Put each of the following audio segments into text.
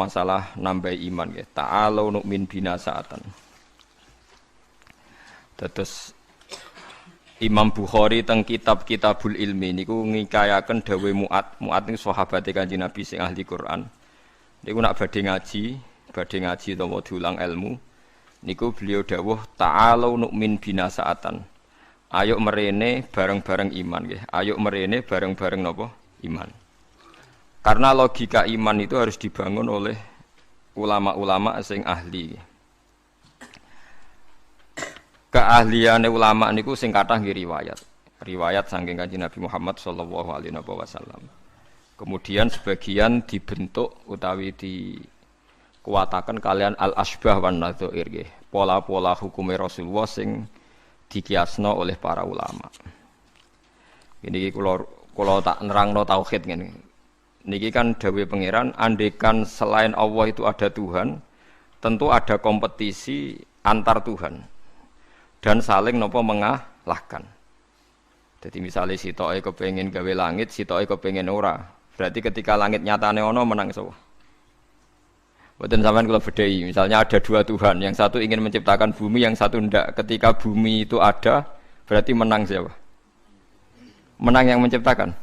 masalah nambah iman nggih. Ta'alu nu'min bina sa'atan. Terus Imam Bukhari teng kitab-kitabul ilmi niku ngikayaken dawuh Mu'ad. Mu'ad niku sahabate Kanjeng Nabi sing ahli Quran. Niku nak badhe ngaji utawa diulang ilmu. Niku beliau dawuh ta'alu nu'min bina sa'atan. Ayo merene bareng-bareng iman nggih. Ayo merene bareng-bareng napa? Iman. Karena logika iman itu harus dibangun oleh ulama-ulama sing ahli. Keahliane ulama niku sing kathah nggih riwayat. Riwayat saking Kanjeng Nabi Muhammad sallallahu alaihi wasallam. Kemudian sebagian dibentuk utawi dikuataken kalian al-asbah wan nadzair nggih. Pola-pola hukume Rasulullah sing dikiasno oleh para ulama. Ini kula tak nerangno tauhid ngene. Niki kan dawuh pangeran, andekan selain Allah itu ada Tuhan, tentu ada kompetisi antar Tuhan dan saling nopo mengalahkan. Jadi misalnya sitoke kepengin gawe langit, sitoke kepengin ora. Berarti ketika langit nyatane ono menang sapa? Mboten sampean kula bedhei. Misalnya ada dua Tuhan, yang satu ingin menciptakan bumi, yang satu ndak. Ketika bumi itu ada, berarti menang siapa? Menang yang menciptakan.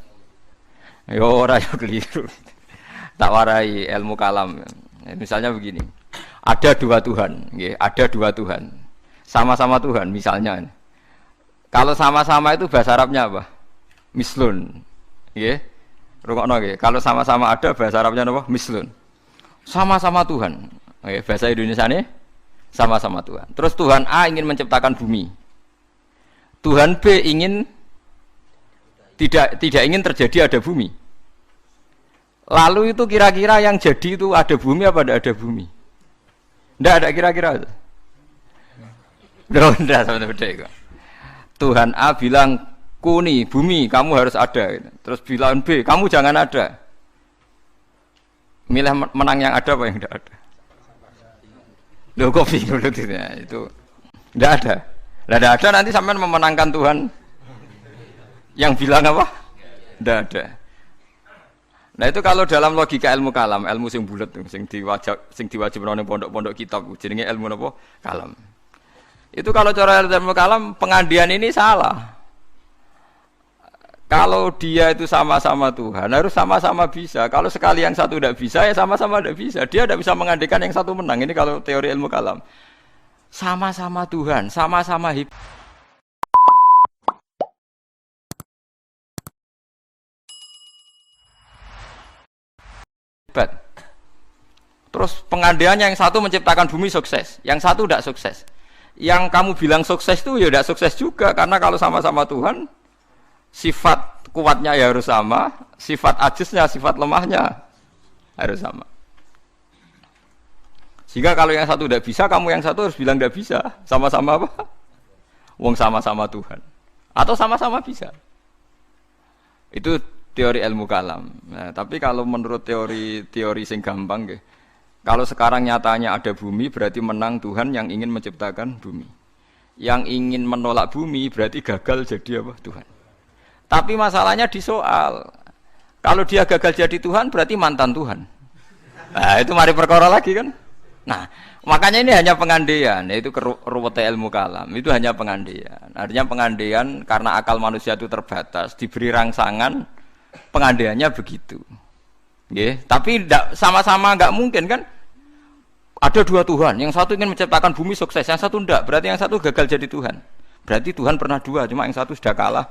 Yo ora yo keliru. Tak warai ilmu kalam. Misalnya begini. Ada dua Tuhan, nggih, ada dua Tuhan. Sama-sama Tuhan misalnya. Kalau sama-sama itu bahasa Arabnya apa? Mislun. Nggih. Rungokno nggih. Kalau sama-sama ada bahasa Arabnya apa? Mislun. Sama-sama Tuhan. Nggih, bahasa Indonesiane sama-sama Tuhan. Terus Tuhan A ingin menciptakan bumi. Tuhan B ingin tidak ingin terjadi ada bumi. Lalu itu kira-kira yang jadi itu ada bumi apa tidak ada bumi? Tidak ada kira-kira. Tidak sama beda. Tuhan A bilang kuni bumi kamu harus ada. Terus bilang B kamu jangan ada. Milih menang yang ada apa yang tidak ada? Loh kok bingung itu? Tidak ada. Tidak ada nanti sampai memenangkan Tuhan. Yang bilang apa? Tidak ada. Nah itu kalau dalam logika ilmu kalam, ilmu sing bulat, sing diwajibno ning pondok-pondok kitab, jenenge ilmu napa? Kalam. Itu kalau cara ilmu kalam pengandian ini salah. Kalau dia itu sama-sama Tuhan, harus sama-sama bisa. Kalau sekali yang satu tidak bisa, ya sama-sama tidak bisa. Dia tidak bisa mengandikan yang satu menang. Ini kalau teori ilmu kalam. Sama-sama Tuhan, sama-sama hidup. Terus pengandiannya yang satu menciptakan bumi sukses, yang satu tidak sukses. Yang kamu bilang sukses itu ya tidak sukses juga, karena kalau sama-sama Tuhan, sifat kuatnya ya harus sama, sifat ajiznya, sifat lemahnya harus sama. Sehingga kalau yang satu tidak bisa, kamu yang satu harus bilang tidak bisa. Sama-sama apa? Wong sama-sama Tuhan. Atau sama-sama bisa. Itu teori ilmu kalam. Nah, tapi kalau menurut teori sing gampang nggih. Kalau sekarang nyatanya ada bumi berarti menang Tuhan yang ingin menciptakan bumi. Yang ingin menolak bumi berarti gagal jadi apa? Tuhan. Tapi masalahnya di soal. Kalau dia gagal jadi Tuhan berarti mantan Tuhan. Nah, itu mari perkara lagi kan? Nah, makanya ini hanya pengandaian, yaitu ruwete ilmu kalam. Itu hanya pengandaian. Artinya pengandaian karena akal manusia itu terbatas, diberi rangsangan pengandaiannya begitu. Nggih, tapi sama-sama enggak mungkin kan? Ada dua Tuhan, yang satu ingin menciptakan bumi sukses, yang satu enggak, berarti yang satu gagal jadi Tuhan. Berarti Tuhan pernah dua, cuma yang satu sudah kalah.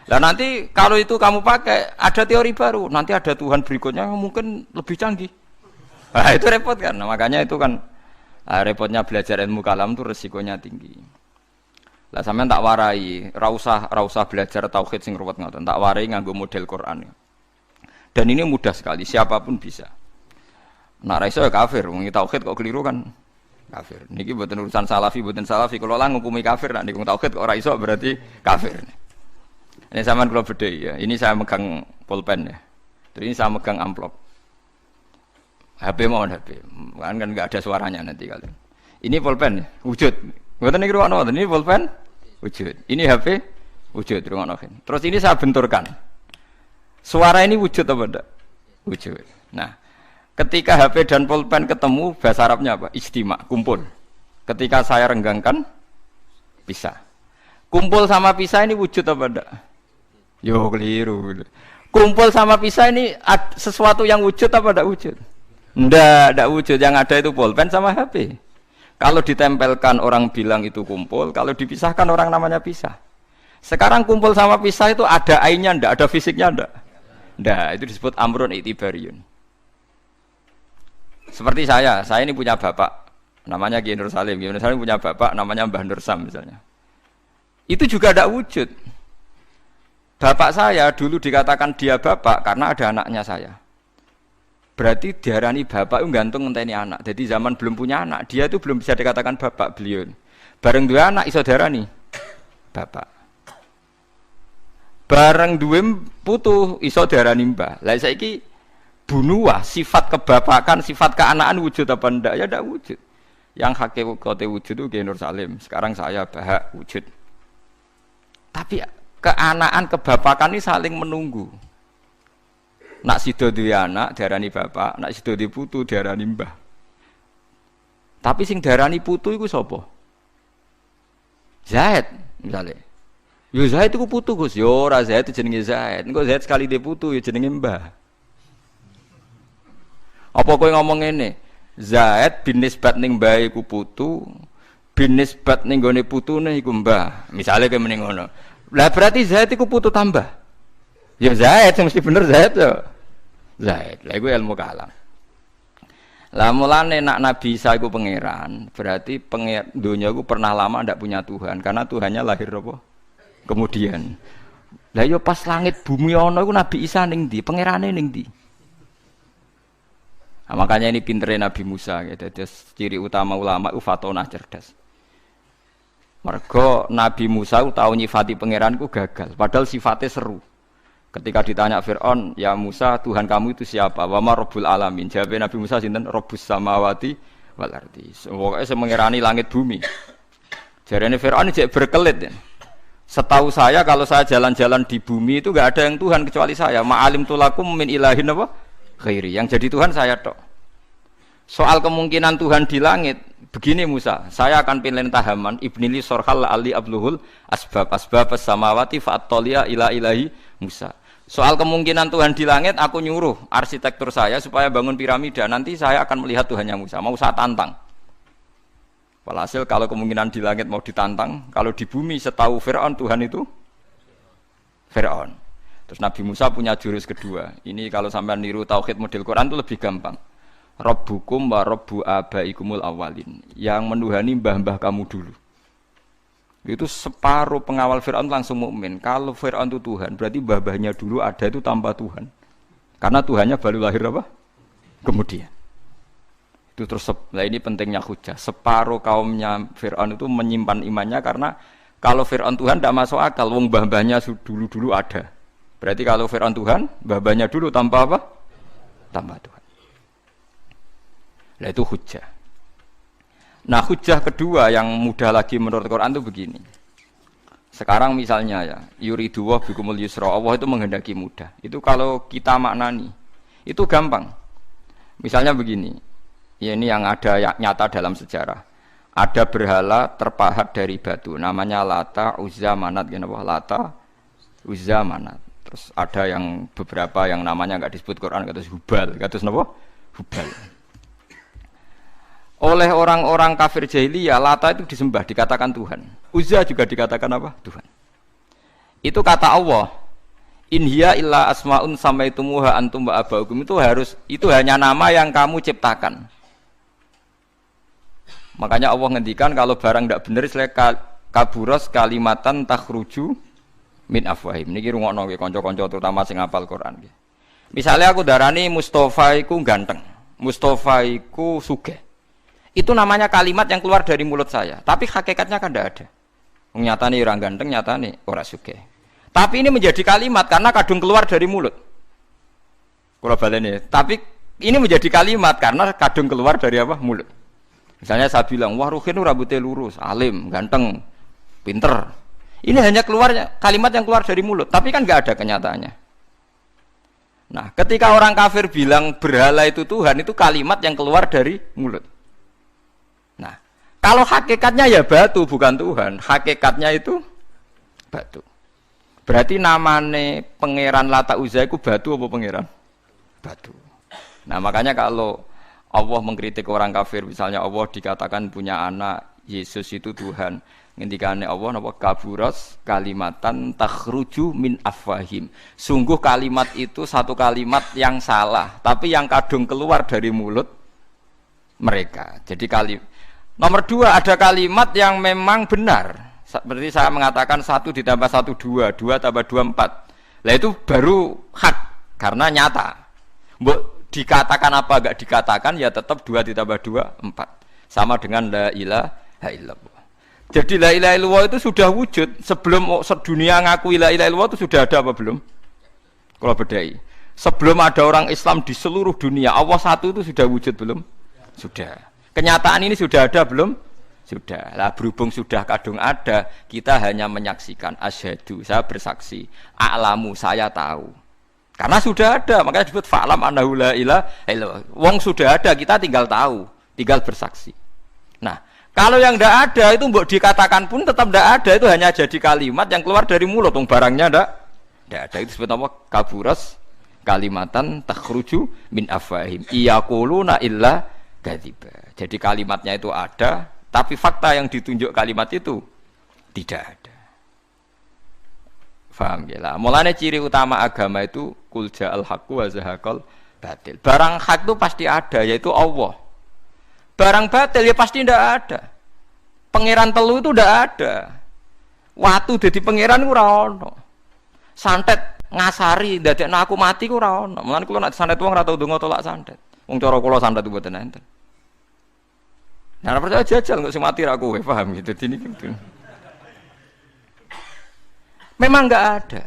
Nah nanti kalau itu kamu pakai, ada teori baru, nanti ada Tuhan berikutnya yang mungkin lebih canggih. Nah itu repot kan, nah, makanya itu kan repotnya belajar ilmu kalam itu resikonya tinggi. Lah sampean tak warai, ra usah belajar tauhid sing ruwet ngoten, tak warai nganggo model Quran. Dan ini mudah sekali, siapapun bisa. Nak ra iso ya kafir, wong tauhid kok keliru kan kafir. Niki mboten urusan salafi, mboten salafi. Kalau lah ngukumi kafir, nak niku tauhid kok ora iso berarti kafir. Ini sampean kula bedhei ya. Ini saya megang pulpen ya. Terus ini saya megang amplop. HP mohon HP. Kan enggak ada suaranya nanti kalian. Ini pulpen ya, wujud. Mboten niku ruwono, ini pulpen wujud. Ini HP wujud ruwono. Terus ini saya benturkan. Suara ini wujud apa enggak? Wujud. Nah, Ketika HP dan pulpen ketemu, bahasa Arabnya apa? Ijtima, kumpul. Ketika saya renggangkan, pisah. Kumpul sama pisah ini wujud apa enggak? Yo keliru. Kumpul sama pisah ini sesuatu yang wujud apa enggak wujud? Enggak wujud. Yang ada itu pulpen sama HP. Kalau ditempelkan orang bilang itu kumpul, kalau dipisahkan orang namanya pisah. Sekarang kumpul sama pisah itu ada ainnya enggak, ada fisiknya enggak? Enggak, itu disebut amrun i'tibariyun. Seperti saya ini punya bapak namanya Kiai Nur Salim. Kiai Nur Salim punya bapak namanya Mbah Nur Sam misalnya. Itu juga enggak wujud. Bapak saya dulu dikatakan dia bapak karena ada anaknya saya. Berarti diarani bapak itu gantung ngenteni anak. Jadi zaman belum punya anak, dia itu belum bisa dikatakan bapak beliau. Bareng dua anak iso diarani bapak. Bareng dua putu iso diarani mbah. Lah saiki bunuah sifat kebapakan, sifat keanaan wujud apa ndak? Ya ndak wujud. Yang hakikate wujud itu Kiai Nur Salim. Sekarang saya bahak wujud. Tapi keanaan kebapakan ini saling menunggu. Nak sido duwe anak diarani bapak, nak sido duwe putu diarani mbah. Tapi sing diarani putu iku sapa? Zaid misalnya. Yo Zaid iku putu Gus. Yo ora Zaid jenenge Zaid. Engko Zaid sekali dhe putu ya jenenge mbah. Apa kowe ngomong ngene? Zaid bin nisbat ning mbah iku putu, bin nisbat ning gone putune iku mbah. Misale kowe mending ngono. Lah berarti Zaid iku putu tambah. Ya Zaid, mesti bener Zaid ya. Zaid, lah iku ilmu kalam. Lah mulane nak Nabi Isa iku pangeran, berarti dunia iku pernah lama ndak punya Tuhan karena Tuhannya lahir apa? Kemudian. Lah yo pas langit bumi ana iku Nabi Isa ning ndi? Pangerane ning ndi? Nah, makanya ini pintere Nabi Musa gitu. Jadi ciri utama ulama itu fatonah cerdas. Mergo Nabi Musa tahu nyifati pangeranku gagal, padahal sifatnya seru. Ketika ditanya Fir'aun, ya Musa, Tuhan kamu itu siapa? Wa ma Rabbul Alamin. Jawab Nabi Musa sinten? Rabbus samawati wal ardi. Pokoke sing mengirani langit bumi. Jarene Fir'aun jek berkelit ya. Setahu saya kalau saya jalan-jalan di bumi itu enggak ada yang Tuhan kecuali saya. Ma'alim tulakum min ilahin apa? Khairi. Yang jadi Tuhan saya tok. Soal kemungkinan Tuhan di langit, begini Musa, saya akan pilih tahaman ibnili sorhal ali abluhul asbab samawati fa'attolia ila ilahi Musa. Soal kemungkinan Tuhan di langit, aku nyuruh arsitektur saya supaya bangun piramida. Nanti saya akan melihat Tuhannya Musa. Mau saya tantang. Walhasil kalau kemungkinan di langit mau ditantang, kalau di bumi setahu Fir'aun Tuhan itu Fir'aun. Terus Nabi Musa punya jurus kedua. Ini kalau sampai niru tauhid model Quran itu lebih gampang. Rabbukum wa rabbu abaikumul awalin. Yang menuhani mbah-mbah kamu dulu. Itu separuh pengawal Fir'aun langsung mukmin. Kalau Fir'aun itu Tuhan, berarti mbah-mbahnya dulu ada itu tanpa Tuhan. Karena Tuhannya baru lahir apa? Kemudian. Itu terus, nah ini pentingnya hujah. Separuh kaumnya Fir'aun itu menyimpan imannya karena kalau Fir'aun Tuhan tidak masuk akal, wong mbah-mbahnya dulu-dulu ada. Berarti kalau Fir'aun Tuhan, mbah-mbahnya dulu tanpa apa? Tanpa Tuhan. Nah itu hujah. Nah hujah kedua yang mudah lagi menurut Quran itu begini. Sekarang misalnya ya, yuridu wa bikumul yusra, Allah itu menghendaki mudah. Itu kalau kita maknani, itu gampang. Misalnya begini, ya ini yang ada nyata dalam sejarah. Ada berhala terpahat dari batu, namanya Lata, Uzza, Manat, Lata, Uzza, Manat. Terus ada yang beberapa yang namanya enggak disebut Quran, kata Hubal, kata napa? Hubal. Oleh orang-orang kafir jahiliyah, Lata itu disembah, dikatakan Tuhan. Uzza juga dikatakan apa? Tuhan. Itu kata Allah. In hiya illa asmaun samaitumuha antum wa abaukum, itu hanya nama yang kamu ciptakan. Makanya Allah ngendikan kalau barang tidak benar kaburos kalimatan takhruju min afwahim. Niki rungokno nggih kanca-kanca terutama sing hafal Quran nggih. Misalnya aku darani Mustofa iku ganteng, Mustofa iku sugih. Itu namanya kalimat yang keluar dari mulut saya, tapi hakikatnya kan tidak ada. Nyatane orang ganteng, nyatane ora sugih. Tapi ini menjadi kalimat karena kadung keluar dari mulut. Kula baleni, tapi ini menjadi kalimat karena kadung keluar dari apa? Mulut. Misalnya saya bilang, wah Ruhin rambutnya lurus, alim, ganteng, pinter. Ini hanya keluarnya kalimat yang keluar dari mulut, tapi kan nggak ada kenyataannya. Nah, ketika orang kafir bilang berhala itu Tuhan, itu kalimat yang keluar dari mulut. Nah, kalau hakikatnya ya batu bukan Tuhan, hakikatnya itu batu. Berarti namane pangeran Lata Uzza itu batu apa pangeran? Batu. Nah, makanya kalau Allah mengkritik orang kafir, misalnya Allah dikatakan punya anak, Yesus itu Tuhan. Ngendikane Allah napa kaburas kalimatan takhruju min afwahim. Sungguh kalimat itu satu kalimat yang salah, tapi yang kadung keluar dari mulut mereka. Jadi nomor dua ada kalimat yang memang benar. Seperti saya mengatakan 1 ditambah 1 2, 2 tambah 2 4. Lah itu baru hak karena nyata. Mbok dikatakan apa enggak dikatakan ya tetap 2 ditambah 2 4. Sama dengan la ilaha illallah. Jadi la ilaha illallah itu sudah wujud sebelum sedunia ngakui la ilaha illallah itu sudah ada apa belum? Kalau bedai. Sebelum ada orang Islam di seluruh dunia, Allah satu itu sudah wujud belum? Sudah. Kenyataan ini sudah ada belum? Sudah. Lah berhubung sudah kadung ada, kita hanya menyaksikan asyhadu, saya bersaksi, a'lamu, saya tahu. Karena sudah ada, makanya disebut fa'lam annahu la ilaha illallah. Wong sudah ada, kita tinggal tahu, tinggal bersaksi. Nah, kalau yang tidak ada itu mbok dikatakan pun tetap tidak ada, itu hanya jadi kalimat yang keluar dari mulut, barangnya tidak ada. Itu disebut apa? Kaburas kalimatan takhruju min afwahim iyaquluna illa kadziba. Jadi kalimatnya itu ada, tapi fakta yang ditunjuk kalimat itu tidak ada. Paham ya lah. Mulane ciri utama agama itu qul ja'al haqqu wa zahaqal batil. Barang hak itu pasti ada, yaitu Allah. Barang batil ya pasti tidak ada. Pangeran telu itu tidak ada. Watu jadi pangeran ora ono. Santet ngasari ndadekno aku mati ku ora ono. Mulane kula nek santet wong ora tau ndonga tolak santet. Wong cara kula santet itu mboten enten. Nah, ora percaya jajal kok sing mati ra kowe, paham gitu. Dadi niki gitu. Memang enggak ada.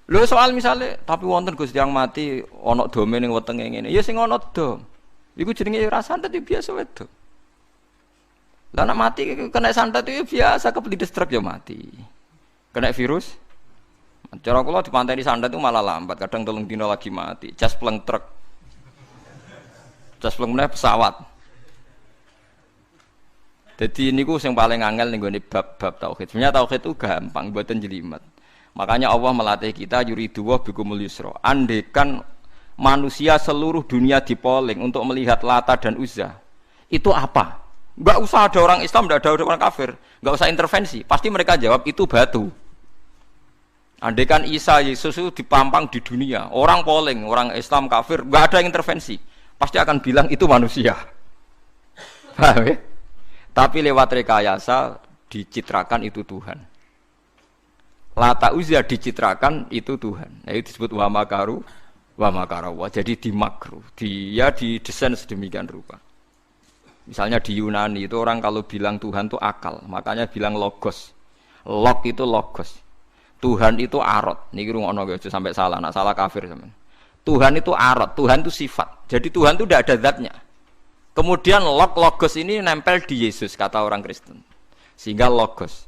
Lho soal misalnya tapi wonten Gusti yang mati ana dome ning wetenge ngene. Ya sing ana dom. Iku jenenge ora santet itu biasa wedok. Lah nek mati kena santet itu biasa kepelides truk ya mati. Kena virus. Cara kula dipanteni santet itu malah lambat, kadang 3 dina lagi mati. Jas pleng truk. Jas pleng meneh pesawat. Jadi niku sing paling angel ning gone bab tauhid. Sebenarnya tauhid itu gampang, mboten jelimet. Makanya Allah melatih kita yuridu wa bikumul yusra. Andekan manusia seluruh dunia dipoling untuk melihat Lata dan Uzza, itu apa? Enggak usah ada orang Islam, enggak ada orang kafir, enggak usah intervensi, pasti mereka jawab itu batu. Andaikan Isa Yesus itu dipampang di dunia, orang poling, orang Islam kafir, enggak ada yang intervensi, pasti akan bilang itu manusia. Paham ya? Tapi lewat rekayasa dicitrakan itu Tuhan. Lata Uzza dicitrakan itu Tuhan. Nah, itu disebut wa makaru wa makarawa. Jadi dimakruh, dia didesain sedemikian rupa. Misalnya di Yunani itu orang kalau bilang Tuhan itu akal, makanya bilang logos. Log itu logos. Tuhan itu arot. Niki rungokno aja sampai salah, nak salah kafir sampean. Tuhan itu arot, Tuhan itu sifat. Jadi Tuhan itu tidak ada zatnya. Kemudian logos ini nempel di Yesus kata orang Kristen. Sehingga logos.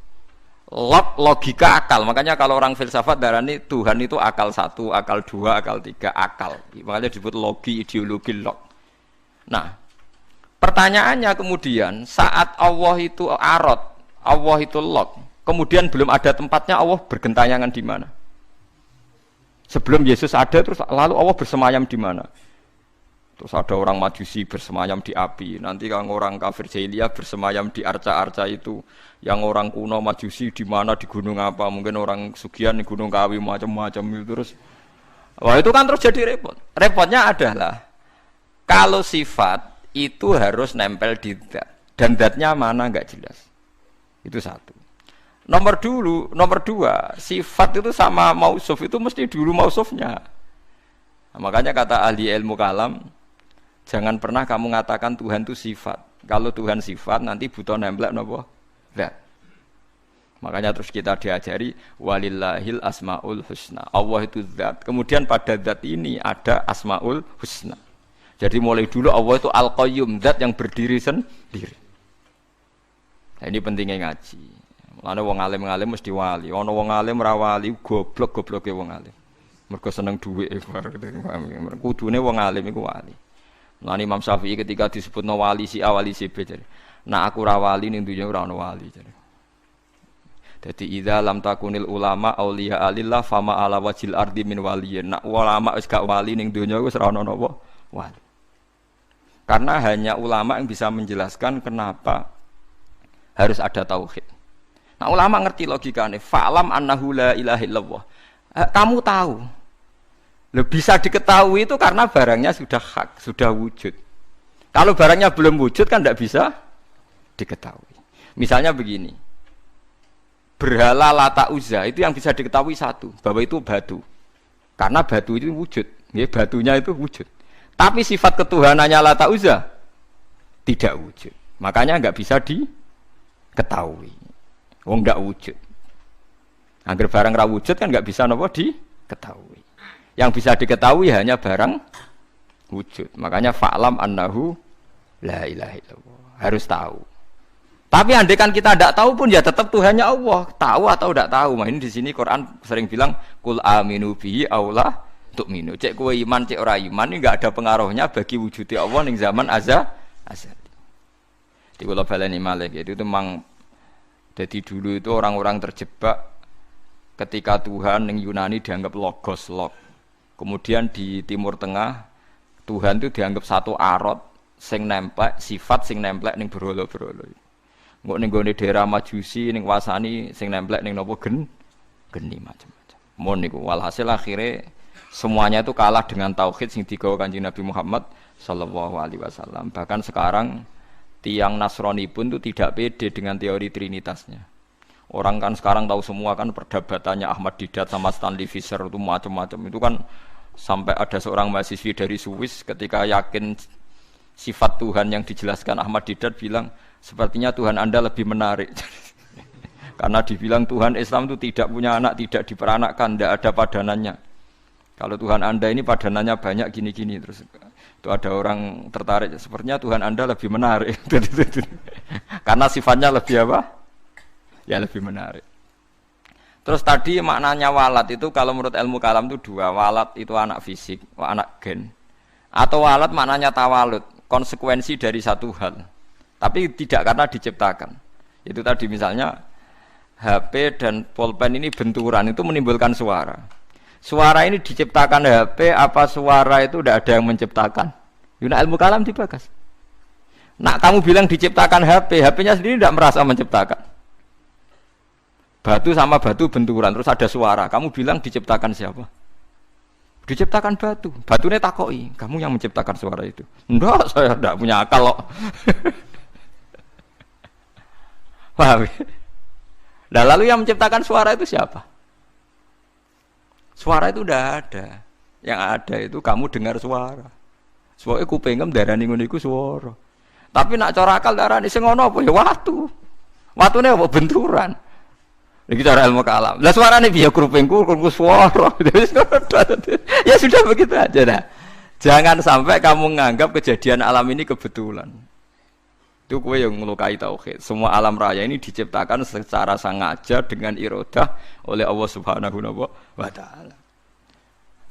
Logika akal, makanya kalau orang filsafat darani Tuhan itu akal 1, akal 2, akal 3, akal. Makanya disebut logi, ideologi log. Nah, pertanyaannya kemudian saat Allah itu arot, Allah itu log, kemudian belum ada tempatnya Allah bergentayangan di mana? Sebelum Yesus ada terus lalu Allah bersemayam di mana? Terus ada orang Majusi bersemayam di api. Nanti kalau orang kafir jahiliyah bersemayam di arca-arca itu. Yang orang kuno Majusi di mana, di gunung apa? Mungkin orang Sugihan di gunung Kawi macam-macam itu terus. Wah itu kan terus jadi repot. Repotnya adalah kalau sifat itu harus nempel di zat dan zatnya mana nggak jelas. Itu satu. Nomor dua, sifat itu sama mausuf itu mesti dulu mausufnya. Nah, makanya kata ahli ilmu kalam, jangan pernah kamu mengatakan Tuhan itu sifat. Kalau Tuhan sifat nanti butuh nempel nopo zat. Makanya terus kita diajari walillahil asmaul husna. Allah itu zat. Kemudian pada zat ini ada asmaul husna. Jadi mulai dulu Allah itu al-qayyum, zat yang berdiri sendiri. Nah, ini pentingnya ngaji. Mulane wong alim-alim mesti wali. Ana wong alim ra wali, goblok-gobloke wong alim. Mergo seneng dhuwit kudune wong alim iku wali. Lan Imam Syafi'i ketika disebutno wali si awali si B jare. Nah aku ra wali ning dunya ora ono wali jare. Dadi idza lam takunil ulama auliya alillah fama ala wajil ardi min waliyin. Nak ulama wis gak wali ning dunya wis ora ono napa wali. Karena hanya ulama yang bisa menjelaskan kenapa harus ada tauhid. Nah ulama ngerti logikanya. Fa'lam annahu la ilaha illallah. Kamu tahu. Bisa diketahui itu karena barangnya sudah hak, sudah wujud. Kalau barangnya belum wujud kan tidak bisa diketahui. Misalnya begini. Berhala Lata Uzza itu yang bisa diketahui satu, bahwa itu batu. Karena batu itu wujud. Ya, batunya itu wujud. Tapi sifat ketuhanannya Lata Uzza tidak wujud. Makanya nggak bisa diketahui. Wong nggak wujud. Agar barang ra wujud kan nggak bisa nopo diketahui. Yang bisa diketahui hanya barang wujud. Makanya fa'lam annahu la ilaha illallah. Harus tahu. Tapi andaikan kita tidak tahu pun ya tetap Tuhannya Allah. Tahu atau tidak tahu. Nah, ini di sini Quran sering bilang kul aminu bihi aula tu'minu. Cek kowe iman cek ora iman ini enggak ada pengaruhnya bagi wujudnya Allah ning zaman azali. Di kula baleni malih itu memang jadi dulu itu orang-orang terjebak ketika Tuhan ning Yunani dianggap logos log. Kemudian di Timur Tengah Tuhan itu dianggap satu arot sing nemplek, sifat sing nemplek ning berhala-berhala. Engko ning gone daerah Majusi ning wasani sing nemplek ning napa geni macam-macam. Mon niku walhasil akhirnya semuanya itu kalah dengan tauhid sing digawa Kanjeng Nabi Muhammad sallallahu alaihi wasallam. Bahkan sekarang tiang Nasrani pun itu tidak pede dengan teori trinitasnya. Orang kan sekarang tahu semua kan perdebatannya Ahmad Didat sama Stanley Fisher itu macam-macam. Itu kan sampai ada seorang mahasiswi dari Swiss ketika yakin sifat Tuhan yang dijelaskan Ahmad Didat bilang sepertinya Tuhan Anda lebih menarik. Karena dibilang Tuhan Islam itu tidak punya anak, tidak diperanakkan, tidak ada padanannya. Kalau Tuhan Anda ini padanannya banyak gini-gini terus itu ada orang tertarik. Sepertinya Tuhan Anda lebih menarik. Karena sifatnya lebih apa? Ya lebih menarik. Terus tadi maknanya walat itu kalau menurut ilmu kalam itu dua. Walat itu anak fisik, anak gen. Atau walat maknanya tawalud, konsekuensi dari satu hal. Tapi tidak karena diciptakan. Itu tadi misalnya HP dan pulpen ini benturan itu menimbulkan suara. Suara ini diciptakan HP apa suara itu tidak ada yang menciptakan? Yuna ilmu kalam dibahas. Nak kamu bilang diciptakan HP, HP-nya sendiri tidak merasa menciptakan. Batu sama batu benturan terus ada suara. Kamu bilang diciptakan siapa? Diciptakan batu. Batunya takoi. Kamu yang menciptakan suara itu. Enggak, saya tidak punya akal kok. Paham? Nah, lalu yang menciptakan suara itu siapa? Suara itu tidak ada. Yang ada itu kamu dengar suara. Soalnya kupingem darani ngono iku suara. Tapi nak cara akal darani sing ngono apa ya watu. Watune apa benturan. Iki cara ilmu kalam. Lah suarane piye krupingku suara. Ya sudah begitu aja dah. Jangan sampai kamu menganggap kejadian alam ini kebetulan. Itu kowe yang melukai tauhid. Semua alam raya ini diciptakan secara sengaja dengan iradah oleh Allah Subhanahu wa taala.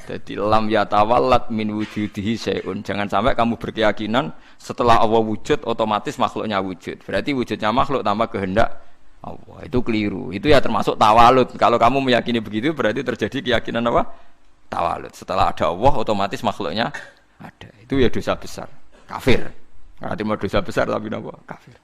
Jadi lam yatawallat min wujudihi syai'un. Jangan sampai kamu berkeyakinan setelah Allah wujud otomatis makhluknya wujud. Berarti wujudnya makhluk tanpa kehendak Allah. Itu keliru. Itu ya termasuk tawalud. Kalau kamu meyakini begitu berarti terjadi keyakinan apa? Tawalud. Setelah ada Allah otomatis makhluknya ada. Itu ya dosa besar. Kafir. Berarti mau dosa besar tapi apa? Kafir.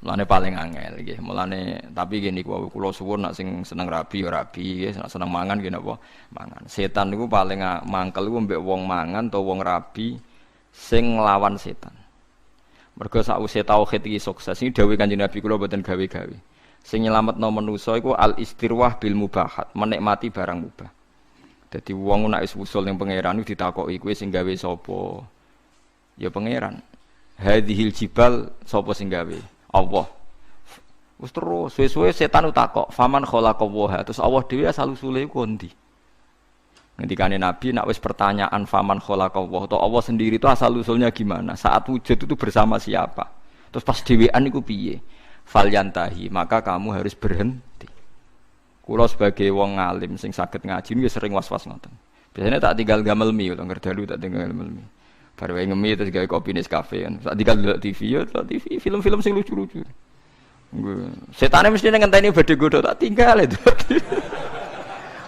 Mulane paling angel nggih. Mulane tapi gini kula suwun nek sing seneng rabi ya rabi, nek seneng mangan nggih napa? Mangan. Setan niku paling mangkel iku mbek wong mangan utawa wong rabi sing nglawan setan. Mergo sakwise tauhid iki sukses iki dawuh Kanjeng Nabi kula mboten gawe-gawe. Sing nyelametno manusa iku al istirwah bil mubahat, menikmati barang mubah. Dadi wong nek wis usul ning pangeran ditakoki kowe sing gawe sapa? Ya pangeran. Hadhil jibal sapa sing gawe? Allah. Wis terus suwe-suwe setan utakok, faman khalaqallaha. Terus Allah dhewe asal usule iku ndi? Ngendikane Nabi nak wis pertanyaan faman khalaqallah atau Allah sendiri itu asal usulnya gimana? Saat wujud itu bersama siapa? Terus pas dhewean iku piye? Falyantahi, maka kamu harus berhenti. Kula sebagai wong alim sing saged ngaji nggih sering was-was ngoten. Biasanya tak tinggal gamel mie lho ngerdalu tak tinggal gamel mie. Bar wae ngemi terus gawe kopi Nescafe kan. Tak tinggal delok TV ya, TV film-film sing lucu-lucu. Setane mesti ngenteni badhe godho tak tinggal itu.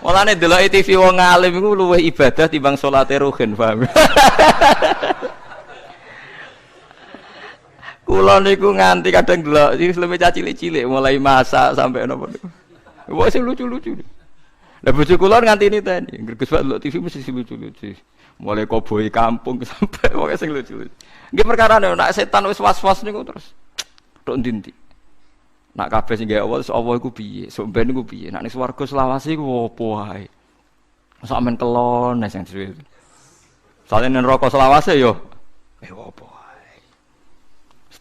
Mulane delok TV wong alim iku luwih ibadah timbang salate ruhin, paham? Kula niku nganti kadang delok film cilik-cilik mulai masak sampai napa niku. Wah sing lucu-lucu. Lah bojo kula nganti niteni, Gus Pak delok TV mesti lucu-lucu. Mulai koboi kampung sampai wong sing lucu-lucu. Nggih perkarane nek setan wis was-was niku terus tok ndi-ndi. Nak kabeh sing gawe Allah iku piye? Sok ben iku piye? Nak ning swarga selawase iku opo wae? Sak men kelon sing dhewe. Sale ning neraka selawase yo opo wae.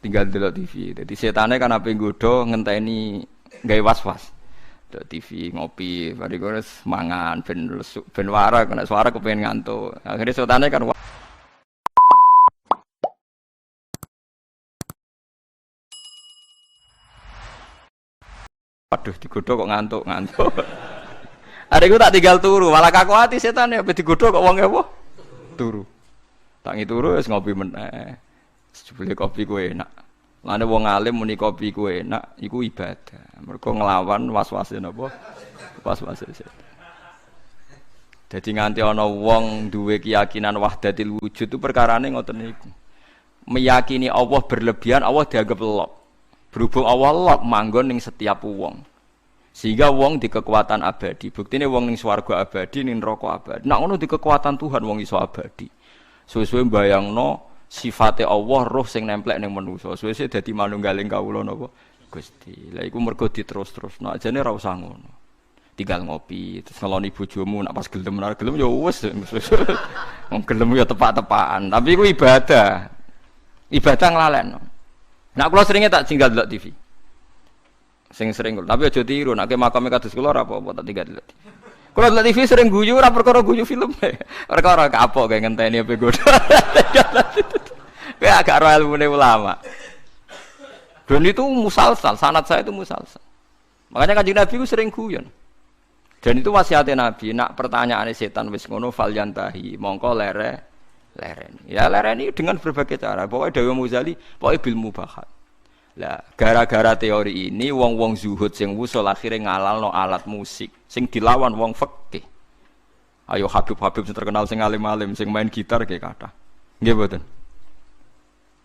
Tinggal delok TV. Dadi setane kan ape nggodho ngenteni gawe was-was. Delok TV ngopi, bari kores mangan ben warak nek suara kepengin ngantuk. Akhire setane kan aduh digodho kok ngantuk. Adekku tak tinggal turu, malah kaku ati setan ya digodho kok wong apa? Turu. Tangi turu wis ngopi meneh. Jebule kopi ku enak. Lane wong alim muni kopi ku enak, iku ibadah. Mergo nglawan was-wase napa? Was-wase setan. Dadi nganti ana wong duwe keyakinan wahdatil wujud itu perkarane ngoten niku. Meyakini Allah berlebihan, Allah dianggap lop. Berhubung Allah lop manggon ning setiap wong. Sehingga wong di kekuatan abadi. Buktine wong ning swarga abadi, ning neraka abadi. Nek ngono di kekuatan Tuhan wong iso abadi. Suwe-suwe mbayangno sifate Allah roh sing nemplek ning manusa. Suwe-suwe dadi manunggaling kawula napa Gusti. Lah iku mergo diterus-terusno. Ajane ora usah ngono. Tinggal ngopi, terus ngeloni bojomu nak pas gelem ora gelem ya wis. Wong gelem ya tepak-tepakan. Tapi iku ibadah. Ibadah nglalekno. Nak kula seringe tak tinggal delok TV. Sing sering kula, tapi aja tiru, nek makame kados kula ora apa-apa tak tinggal delok TV. Kula delok TV sering guyu ora perkara guyu film. Perkara kapok kayak ngenteni ape godho. Kayak agak ora ilmune ulama. Dan itu musalsal, sanad saya itu musalsal. Makanya Kanjeng Nabi ku sering guyon. Dan itu wasiate Nabi, nak pertanyaane setan wis ngono falyantahi, mongko lereni. Ya lereni dengan berbagai cara. Pokoknya Dewi Muzali, pokoknya bil mubahat. Lah, gara-gara teori ini, wong-wong zuhud sing wusul akhirnya ngalalno alat musik, sing dilawan wong fikih. Ayo Habib-habib sing terkenal sing alim-alim, sing main gitar kayak kata. Nggih mboten.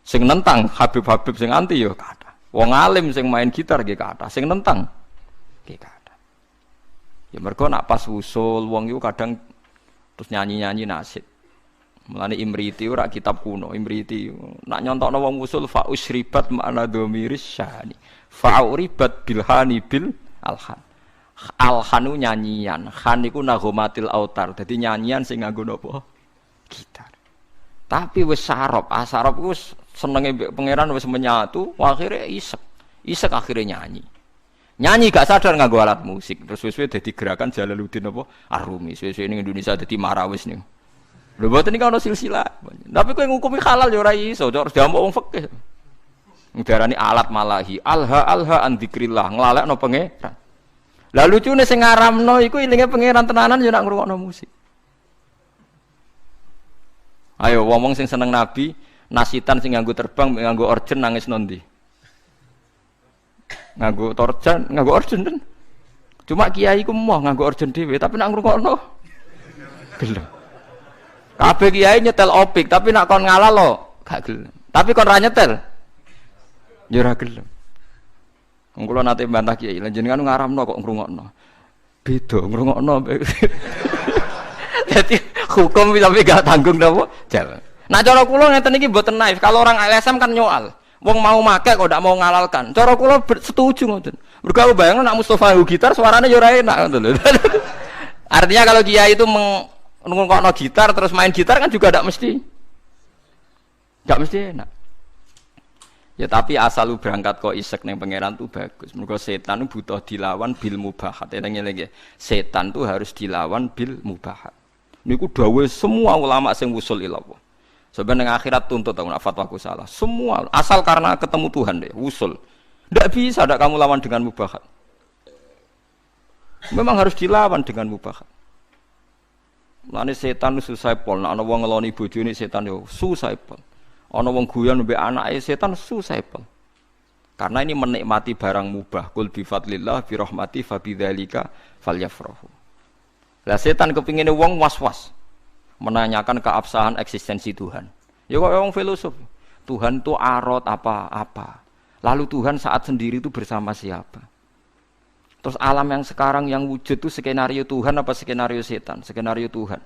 Sing nentang Habib-habib sing anti yo kata. Wong alim sing main gitar kayak kata, sing nentang kayak kata. Ya mergo nak pas wusul wong iku kadang terus nyanyi-nyanyi nasyid. Mulane Imriti ora kitab kuno, Imriti nak nyontokno wong usul fa usribat makna dhamiris syani. Fa uribat bilhani bil alhan. Alhanu nyanyian, khan iku nagomatil autar. Dadi nyanyian sing nganggo napa? Gitar. Tapi wis sarop, asarop wis senenge pangeran wis menyatu, akhire isek. Isek akhire nyanyi. Nyanyi gak sadar nganggo alat musik. Terus wis dadi gerakan Jalaluddin apa? Ar-Rumi. Wis ning Indonesia dadi marawis niku. Lho mboten iki ana silsilah. Tapi kowe ngukumi halal ya ora iso, harus diamuk wong fikih. Ngarani alat malahi, alha an dzikrillah, nglalekno pangeran. Lah lucune sing ngaramno iku ilinge pangeran tenanan ya nak ngrungokno musik. Ayo wong sing seneng Nabi, nasitan sing nganggo terbang, nganggo orjen nangis nondi. Nganggo torjan, nganggo orjen ten. Cuma kiai ku moh nganggo orjen dhewe, tapi nak ngrungokno gelem. Kabeh kiai nyetel opik, tapi nak kon ngalah lo gak gelem. Tapi kon ra nyetel ya ora gelem. Wong kula nate mbantah kiai, lan jenengan ngaramno kok ngrungokno. Beda ngrungokno. Dadi hukum tapi gak tanggung napa? Jalan. Nah cara kula ngeten iki mboten naif. Kalau orang LSM kan nyoal. Wong mau make kok ndak mau ngalalkan. Cara kula setuju ngoten. Mergo bayangno nak Mustofa gitar suaranya ya ora enak ngoten lho. Artinya kalau kiai itu nunggu gitar terus main gitar kan juga tidak mesti enak. Ya tapi asal lu berangkat kok isek neng pangeran tuh bagus. Mergo setan butuh dilawan bil mubahat. Eling-eling setan tuh harus dilawan bil mubahat. Niku dawuh semua ulama sing wusul ilallah. Sebenarnya akhirat tuntut aku nak fatwaku salah. Semua asal karena ketemu Tuhan deh wusul. Ndak bisa ndak kamu lawan dengan mubahat. Memang harus dilawan dengan mubahat. Lane setan susah pol, nek ana wong ngeloni bojone setan yo susah pol. Ana wong guyon mbek anake setan susah pol. Karena ini menikmati barang mubah. Qul bi fadlillah bi rahmati fa bidzalika falyafrahu. Lah setan kepingine wong was-was menanyakan keabsahan eksistensi Tuhan. Ya kok wong filosof. Tuhan itu arot apa-apa. Lalu Tuhan saat sendiri itu bersama siapa? Terus alam yang sekarang yang wujud itu skenario Tuhan apa skenario setan? Skenario Tuhan.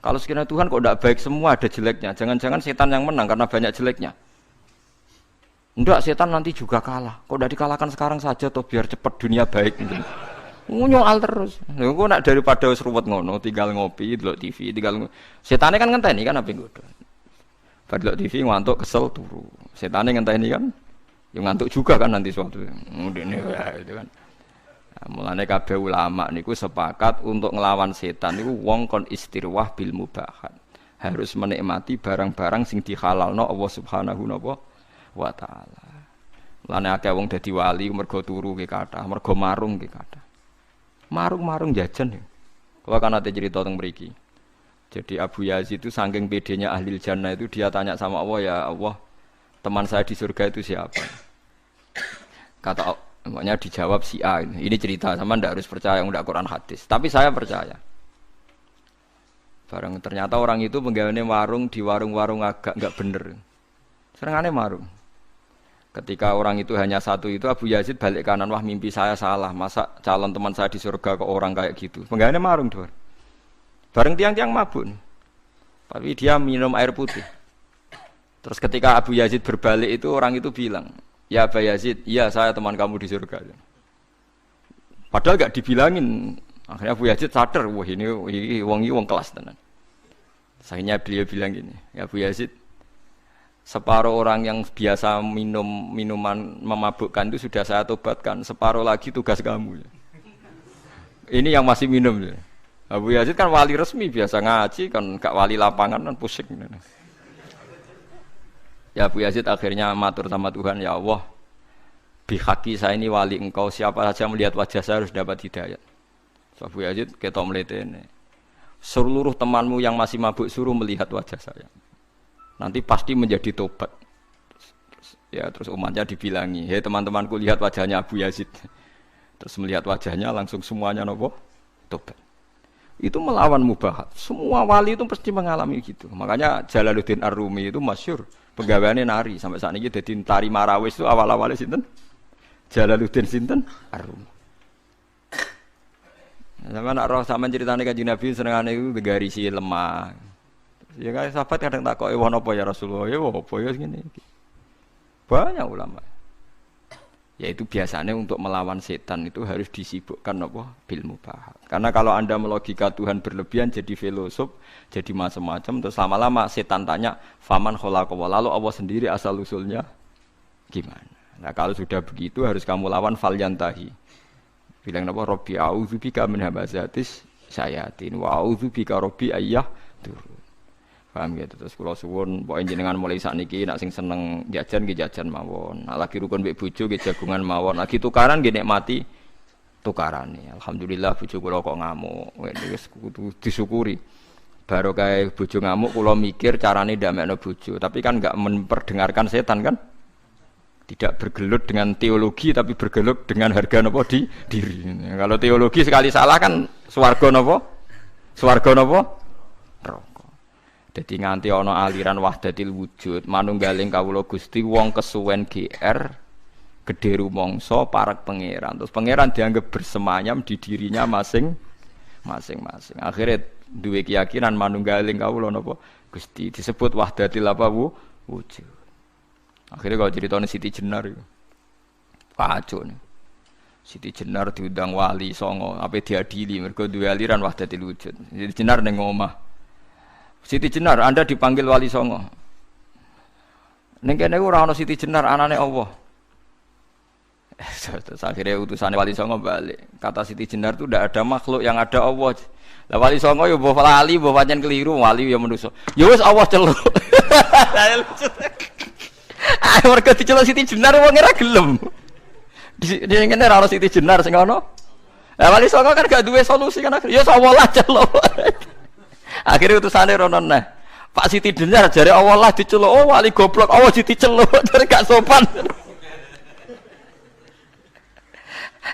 Kalau skenario Tuhan kok tidak baik semua, ada jeleknya. Jangan-jangan setan yang menang karena banyak jeleknya. Enggak, setan nanti juga kalah. Kok udah dikalahkan sekarang saja toh biar cepat dunia baik gitu. Nyoal terus. Lha kok nak daripada wis ruwet ngono, tinggal ngopi, delok TV, tinggal setane kan ngenteni kan ape nggodho. Bar delok TV ngantuk kesel turu. Setane ngenteni kan yo ngantuk juga kan nanti suatu. Ngene ya itu kan. Nah, mulane kabeh ulama niku sepakat untuk ngelawan setan niku wong kon istirwah bil mubahat. Harus menikmati barang-barang sing dihalalno Allah Subhanahu wa ta'ala. Lane akeh wong dadi wali mergo turu ki kathah, mergo marung ki kathah. Marung-marung jajan ya. Kalau kan ada cerita tentang mriki. Jadi Abu Yazid itu saking pedenya ahli jannah itu dia tanya sama Allah, ya Allah, teman saya di surga itu siapa? Kata makanya dijawab si A. Ini cerita sama ndak harus percaya ndak Quran hadis, tapi saya percaya. Barang ternyata orang itu penggaweane warung di warung-warung agak enggak bener. Serengane marung. Ketika orang itu hanya satu itu Abu Yazid balik kanan, wah mimpi saya salah, masa calon teman saya di surga ke orang kayak gitu. Penggaweane marung tuh. Bareng tiang-tiang mabuk. Tapi dia minum air putih. Terus ketika Abu Yazid berbalik itu orang itu bilang, "Ya Abu Yazid, iya saya teman kamu di surga." Padahal gak dibilangin. Akhirnya Abu Yazid sadar, wah ini wong kelas tenan. Akhirnya beliau bilang gini, "Ya Abu Yazid, separuh orang yang biasa minum minuman memabukkan itu sudah saya tobatkan, separuh lagi tugas kamu. Ini yang masih minum." Abu Yazid kan wali resmi, biasa ngaji kan, gak wali lapangan kan pusing. Ya Abu Yazid akhirnya matur sama Tuhan, ya Allah, bihaqi saya ini wali engkau, siapa saja melihat wajah saya harus dapat hidayat. So, Abu Yazid ketok mletene, seluruh temanmu yang masih mabuk suruh melihat wajah saya. Nanti pasti menjadi tobat. Terus umatnya dibilangi, hei teman-temanku lihat wajahnya Abu Yazid. Terus melihat wajahnya langsung semuanya nopo tobat. Itu melawan mubahat. Semua wali itu pasti mengalami gitu. Makanya Jalaluddin Ar-Rumi itu masyhur penggaweane nari sampai saat ini jadi tari marawis itu awal-awalnya sinten? Jalaluddin sinten? Ar-Rumi. Sama nak roh sampean ceritane Kanjeng Nabi senengane iku garisi lemah. Ya kan sahabat kadang takoki wono apa ya Rasulullah, ya apa ya ngene iki. Banyak ulama. Yaitu biasanya untuk melawan setan itu harus disibukkan apa bil mubahat. Karena kalau Anda melogika Tuhan berlebihan jadi filosof, jadi macam-macam terus lama-lama setan tanya, "Faman khalaqa?" Lalu Allah sendiri asal usulnya gimana? Nah, kalau sudah begitu harus kamu lawan falyantahi. Bilang apa? Rabbi a'udzubika min hamazatis syayatin wa a'udzubika rabbi ayyah dur. Paham gitu. Terus kula suwun pokoke jenengan mulai sakniki nek sing seneng jajan nggih jajan mawon. Nek lagi rukun mbek bojo nggih jagungan mawon. Lagi tukaran nggih nikmati tukarane. Alhamdulillah bojo kula kok ngamuk. Wis kudu disyukuri. Baru kae bojo ngamuk kula mikir carane ndamekno bojo, tapi kan enggak memperdengarkan setan kan? Tidak bergelut dengan teologi tapi bergelut dengan harga napa di diri. Kalau teologi sekali salah kan swarga napa? Swarga napa? Neraka. Dadi nganti ana aliran wahdatil wujud, manunggaling kawula Gusti wong kesuwen GR gedhe rumangsa parek pangeran. Terus pangeran dianggap bersemayam di dirinya masing-masing. Akhirnya duwe keyakinan manunggaling kawula napa Gusti disebut wahdatil apa wujud. Akhirnya kalau ceritanya Siti Jenar itu kacau nih. Siti Jenar diundang wali songo, apa diadili mergo duwe aliran wahdatil wujud. Siti Jenar ning omah. Siti Jenar, Anda dipanggil wali songo. Ning kene ora ana Siti Jenar anane Allah. Terus akhirnya utusannya wali songo balik. Kata Siti Jenar itu tidak ada makhluk yang ada Allah. Lah wali songo yo mbok lali, mbok pancen keliru, wali yo manusa. Ya wis Allah celuk. Ayo mergo diceluk Siti Jenar wong ora gelem. Di ngene ora ono Siti Jenar sing ono Wali songo kan gak duwe solusi kan akhirnya ya Allah lah celuk. Akhirnya utusane rono nah. Pak Siti Jenar jare Allah lah diceluk. Oh wali goblok Allah diceluk dari gak sopan.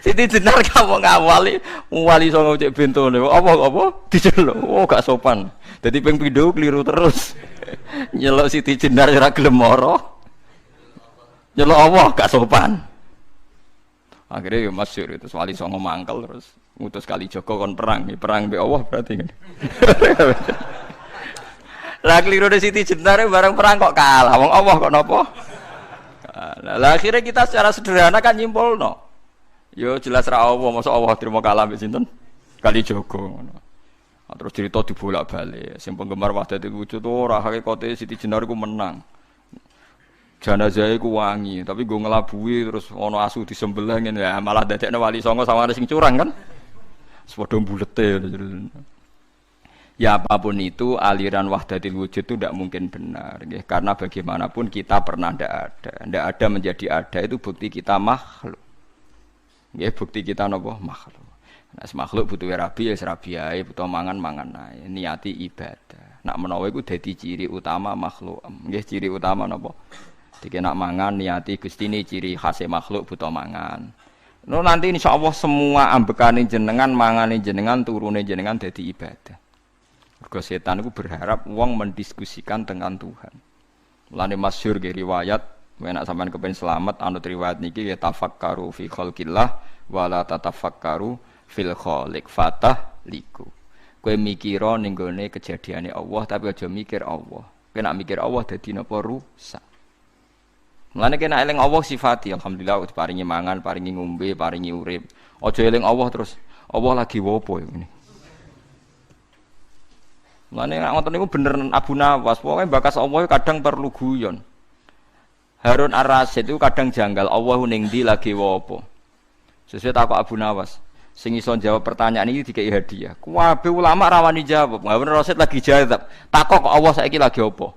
Siti Jenar kamu ngawali wali songo cek bentone. Apa diceluk. Oh gak sopan. Dadi ping pindho keliru terus. Nyeluk Siti Jenar ora gelem mara. Nyeluk Allah gak sopan. Akhirnya ya masyhur itu wali songo mangkel terus ngutus kali Joko kon perang mbek Allah berarti kan. Lah keliru de Siti Jenar bareng perang kok kalah. Wong Allah kok napa? Lah akhirnya kita secara sederhana kan nyimpulno. Yo jelas ra Allah, mosok Allah trimo kalah mbek sinten? Kali Joko ngono. Terus cerita dibolak-balik. Sing penggemar Wahdatul Wujud ora hakikate Siti Jenar iku menang. Jenazah iku wangi, tapi gue ngelabui terus ono asu disembelih ngene ya malah dadekne wali songo sama sing curang kan. Sepodo bulete. Ya apapun itu aliran Wahdatul Wujud itu tidak mungkin benar nggih, karena bagaimanapun kita pernah ndak ada menjadi ada itu bukti kita makhluk. Nggih, bukti kita napa makhluk. Nah, makhluk butuh rabi ya rabi ae, butuh mangan ae, niati ibadah. Nak menawa iku dadi ciri utama makhluk. Nggih, ciri utama napa? Dikenak mangan niati Gusti ini ciri khas makhluk butuh mangan. No, nanti insyaallah semua ambekane jenengan, mangane jenengan, turune jenengan dadi ibadah. Mergo setan itu berharap wong mendiskusikan dengan Tuhan. Mulane masyhur ge riwayat, menak sampean kepen selamat anut riwayat niki ya tafakkaru fi khalqillah wala tatafakkaru fil khaliq fatah liku. Kowe mikira ning gone kejadiane Allah tapi aja mikir Allah. Kowe nak mikir Allah dadi napa rusak. Mulane kena eling Allah sifati alhamdulillah paringi mangan, paringi ngombe, paringi urip. Aja eling Allah terus Allah lagi wopo ngene. Mulane nek ngoten niku bener Abu Nawas, pokoke bakas Allah kadang perlu guyon. Harun Ar-Rasyid itu kadang janggal Allah ning ndi lagi wopo. Sesuai takok Abu Nawas, sing iso jawab pertanyaan iki dikei hadiah. Kabeh ulama rawani jawab. Harun Ar-Rasyid lagi jawab. Takok kok Allah saiki lagi opo?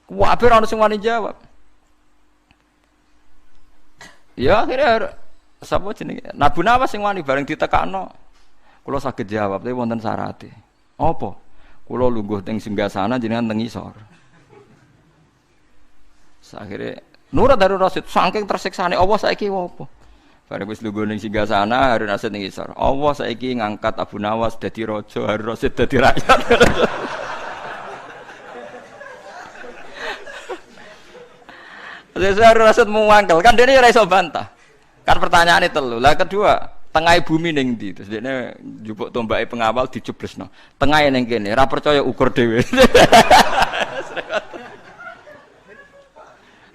Kabeh ora ono sing wani jawab. Ya akhirnya sapa jenenge? Abu Nawas sing wani bareng ditekakno. Kula saged jawab tapi wonten syarate. Apa? Kula lungguh teng singgasana jenengan teng isor. Akhire Nur Harun Rasyid saking tersiksane Allah saiki apa? Bareng wis lungguh ning singgasana Harun Rasyid ning isor. Allah saiki ngangkat Abu Nawas dadi raja, Harun Rasyid dadi rakyat. Harun Rasyid muangkel kan dene ora iso bantah. Kan pertanyaane telu. Lah kedua, tengah bumi ning ndi? Terus dene njupuk tombake pengawal dijeblesno. Tengahe ning kene, ora percaya ukur dhewe.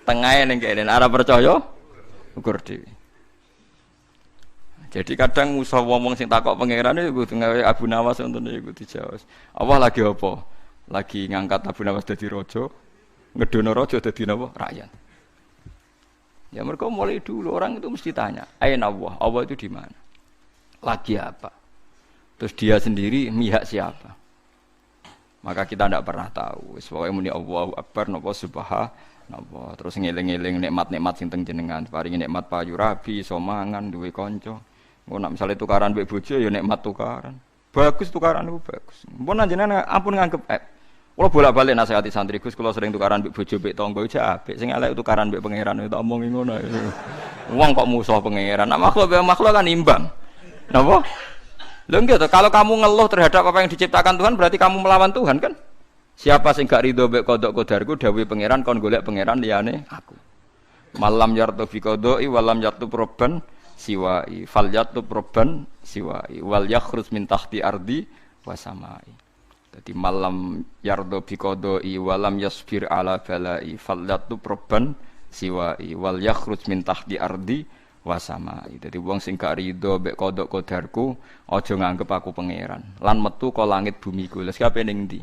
Tengahe ning kene, ora percaya ukur dhewe. Jadi kadang musuh wong sing takok pangeran iku tengah Abu Nawas ngoten iku dijawab. Allah lagi apa? Lagi ngangkat Abu Nawas dadi raja, ngedono raja dadi napa? Rakyat. Ya mereka mulai dulu orang itu mesti tanya, aina Allah? Allah itu di mana? Lagi apa? Terus dia sendiri mihak siapa? Maka kita tidak pernah tahu. Pokoknya muni Allahu Akbar, napa subhanallah. Terus ngeling-eling nikmat-nikmat sing teng jenengan. Paringi nikmat payu rabi, iso mangan, duwe kanca. Engko nak misale tukaran mbek bojo ya nikmat tukaran. Bagus tukaran itu bagus. Mpun jenengan ampun nganggep kalau bolak-balik nasihati santri Gus, kalau sering tukaran mbek bojo mbek tangga iki apik. Sing elek tukaran mbek pangeran tak omongi ngono. Wong kok musuh pangeran. Nah, makhluk kan imbang. Napa? Lho nggih to, kalau kamu ngeluh terhadap apa yang diciptakan Tuhan berarti kamu melawan Tuhan kan? Siapa sing gak ridho mbek kodok kodarku dawuhe pangeran kon golek pangeran liyane aku. Malam yartu fi qodoi walam yartu proban siwai. Fal yartu proban siwai wal yakhrus min tahti ardi wasamai. Jadi malam yardo biqodoi walam yasbir ala balai fallatu proban siwai wal yakhruj min tahti ardi wasamai. Jadi wong sing gak rido mbek kodok kodarku aja nganggep aku pangeran lan metu ka langit bumi ku. Lha kabeh ning ndi?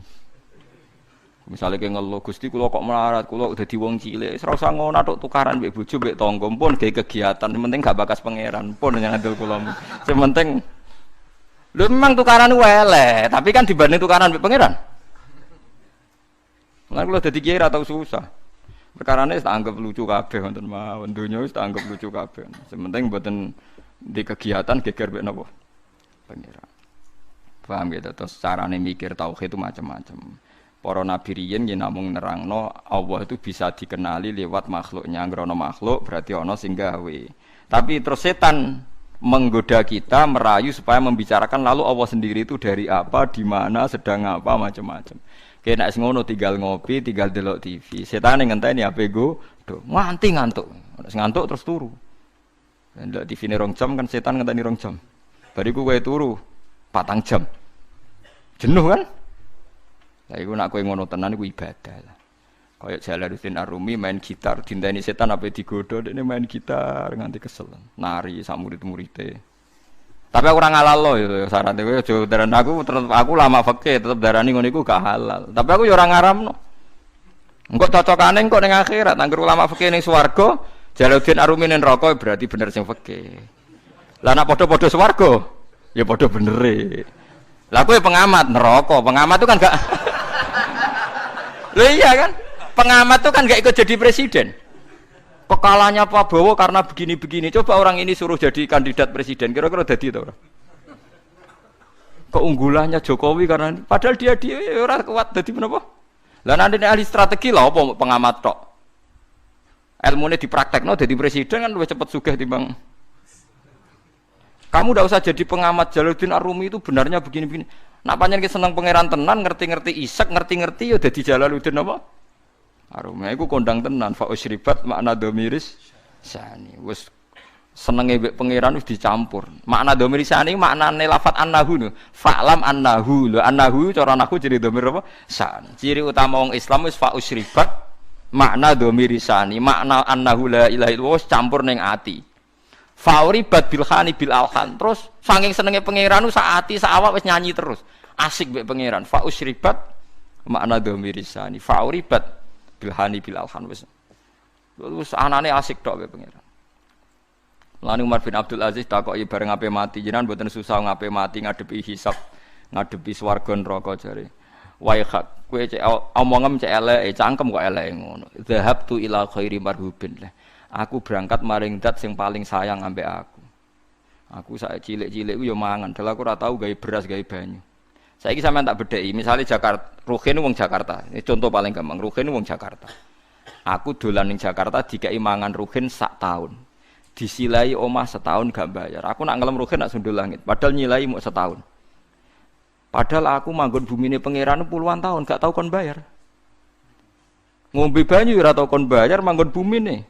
Misale ke ngeluh Gusti kula kok melarat, kula dadi wong cilik, ora usah ngono tok tukaran mbek bojo mbek tangga pun gawe kegiatan, penting gak bakas pangeran pun nyandel kula. Sing penting lho memang tukaran elek, tapi kan dibanding tukaran mbek pangeran. Lan kula dadi kiai ora tau susah. Perkarane tak anggap lucu kabeh wonten mawon, donya wis tak anggap lucu kabeh. Sementing mboten di kegiatan geger mbek napa? Pangeran. Paham gitu, terus carane mikir tauhid itu macam-macam. Para nabi riyen yen namung nerangno Allah itu bisa dikenali lewat makhluknya. Ngrono makhluk berarti ana sing gawe. Tapi terus setan menggoda kita, merayu supaya membicarakan lalu Allah sendiri itu dari apa, di mana, sedang apa, macam-macam. Kayak nek ngono tinggal ngopi, tinggal delok TV. Setan ngenteni HP go, nganti ngantuk. Nek ngantuk terus turu. Ndelok TV ne 2 jam kan setan ngenteni 2 jam. Bariku kowe turu 4 jam. Jenuh kan? Lah iku nek kowe ngono tenan iku ibadah lah. Kaya Jalaluddin Ar-Rumi main gitar, dinteni setan ape digodho dekne main gitar nganti kesel. Nari sak murid-muride. Tapi aku ora ngalalo ya syaratnya kowe aja darani aku lama fikih tetep darani ngono iku gak halal. Tapi aku ya ora ngaramno. Engko cocokane engko ning akhirat angger ulama fikih ning swarga, Jalaluddin Ar-Rumi ning neraka berarti bener sing fikih. Lah nek padha-padha swarga ya padha benere. Lah kowe pengamat neraka, pengamat itu kan gak lho iya kan? Pengamat itu kan gak ikut jadi presiden. Kekalahannya Pak Prabowo karena begini-begini. Coba orang ini suruh jadi kandidat presiden, kira-kira jadi atau ora? Keunggulannya Jokowi karena ini. Padahal dia ora kuat jadi menapa? Lah nanti ahli strategi lah apa pengamat tok. Ilmune dipraktekno jadi presiden kan lebih cepat sugih timbang. Kamu ndak usah jadi pengamat. Jalaluddin Ar-Rumi itu benarnya begini-begini. Nak pancen ki seneng pangeran tenan, ngerti-ngerti isek, ngerti-ngerti ya dadi Jalaluddin apa? Ar-Rumi iku kondang tenan fa usribat makna domiris sani. Wis senenge mbek pangeran wis dicampur. Makna domiris sani maknane lafat annahu. Fa'lam annahu. Lho annahu cara naku jadi domir apa? San. Ciri utama wong Islam wis fa usribat makna domiris sani. Makna annahu la ilaha illallah wis campur ning ati. Fauribat bilhani bil alhan. Terus saking senenge pangeran sak ati sak awak wis nyanyi terus. Asik mbek pangeran. Fa usribat makna domiris sani. Fauribat bilhani bil alhan wis. Terus anane asik tok mbek pangeran. Lan Umar bin Abdul Aziz takoki bareng ape mati jenengan mboten susah ngape mati ngadepi hisab, ngadepi swarga neraka jare. Wae hak kowe cek omongem cek eleke cangkem kok eleke ngono. Zahabtu ila khairi marhubin. Aku berangkat maring zat sing paling sayang ambek aku. Aku sak cilik-cilik ku yo mangan, dal aku ora tau gawe beras, gawe banyu. Saiki sampean tak bedheki, misale Jakarta, Ruhin wong Jakarta. Ini contoh paling gampang, Ruhin wong Jakarta. Aku dolan ning Jakarta dikai mangan Ruhin sak tahun. Disilai omah setahun gak bayar. Aku nak ngelem Ruhin nak sundul langit, padahal nyilai mau setahun. Padahal aku manggon bumine pangeran puluhan tahun gak tau kon bayar. Ngombe banyu ora tau kon bayar manggon bumine.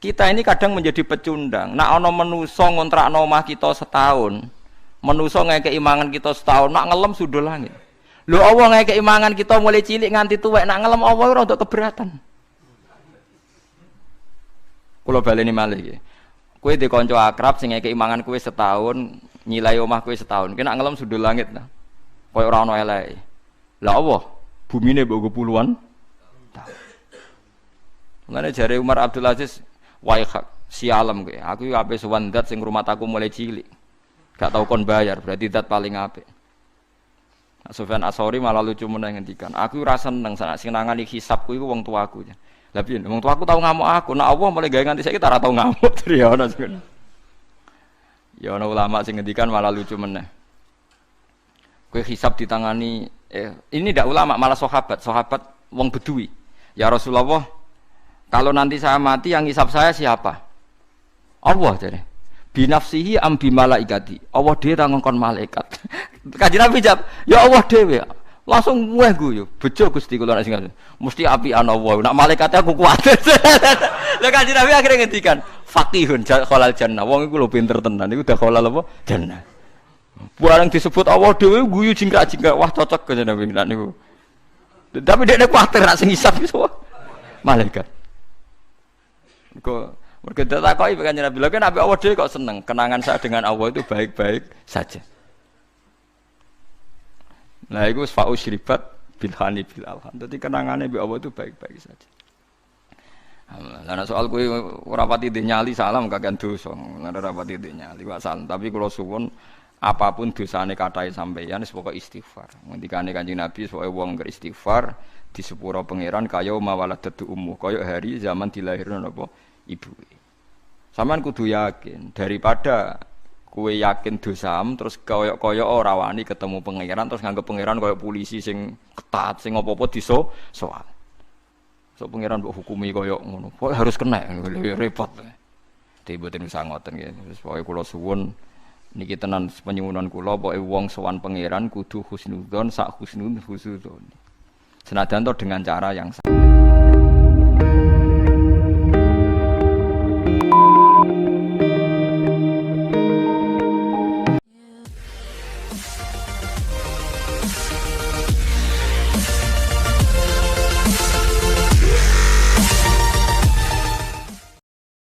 Kita ini kadang menjadi pecundang. Nak ana manusa ngontrakno omah kita setahun. Manusa ngekeki mangan kita setahun, nak ngelem sundul langit. Lho Allah ngekeki mangan kita mulai cilik nganti tuwek, nak ngelem Allah ora untuk keberatan. Kula baleni malih iki. Kowe di kanca akrab sing ngekeki mangan kowe setahun, nyilai omah kowe setahun. Ki nak ngelem sundul langit nah. Koyo ora ana eleke. Lah Allah, bumine mbok puluhan tahun. Mulane jare Umar Abdul Aziz wae si alam kowe. Aku yo ape sowan zat sing rumah aku mulai cilik. Gak tau kon bayar, berarti zat paling apik. Nah, Sufyan As-Tsauri malah lucu meneh ngendikan, aku ora seneng sing nangani hisabku iku wong tuaku. Lah piye? Wong tuaku tau ngamuk aku, nek Allah mulai gawe nganti saiki ora tau ngamuk. Ya ono sing. Ya ono ulama sing ngendikan malah lucu meneh. Kowe hisab ditangani ini ndak ulama malah sahabat wong Bedui. Ya Rasulullah, kalau nanti saya mati yang hisab saya siapa? Allah jare. Binafsihi am bi malaikati. Allah dhewe ta ngongkon malaikat. Kanjeng Nabi jawab, ya Allah dhewe. Langsung weh guyu. Bejo Gusti kula nek sing mesti apian Allah. Nek malaikate aku kuat. Lah Kanjeng Nabi akhire ngendikan, faqihun khalal jannah. Wong iku lho pinter tenan. Iku dakhalal apa? Jannah. Barang disebut Allah dhewe guyu jingkrak-jingkrak. Wah cocok Kanjeng Nabi niku. Tapi dekne kuwatir nek sing hisab iso malaikat. Kok mergo takoki Kanjeng Nabi, lha kan Nabi Allah dhewe kok seneng. Kenangan saya dengan Allah itu baik-baik saja. Nah itu fa'u syribat bilhani bil alhan. Jadi kenangannya bi Allah itu baik-baik saja. Lah soal kowe ora pati nyali salam kakean dosa. Ora pati nyali wa salam. Tapi kula suwun apapun dosane kathah sampeyan wis pokoke istighfar. Ngendikane Kanjeng Nabi pokoke wong ngger istighfar di sepuro pangeran kaya mawaladatu ummu. Kaya hari zaman dilahirno napa ibuke. Sampean kudu yakin daripada kue yakin dosam terus koyok-koyok ora wani ketemu pangeran terus nganggep pangeran koyok polisi sing ketat sing apa-apa soal. So pangeran mbok hukumi koyok ngono. Pokoke harus kena repot. Tiba-tiba usah ngoten nggih. Terus pokoke kula suwun niki tenan penyuwunan kula pokoke wong sowan pangeran kudu husnudzon sak husnudzon. Senajan to dengan cara yang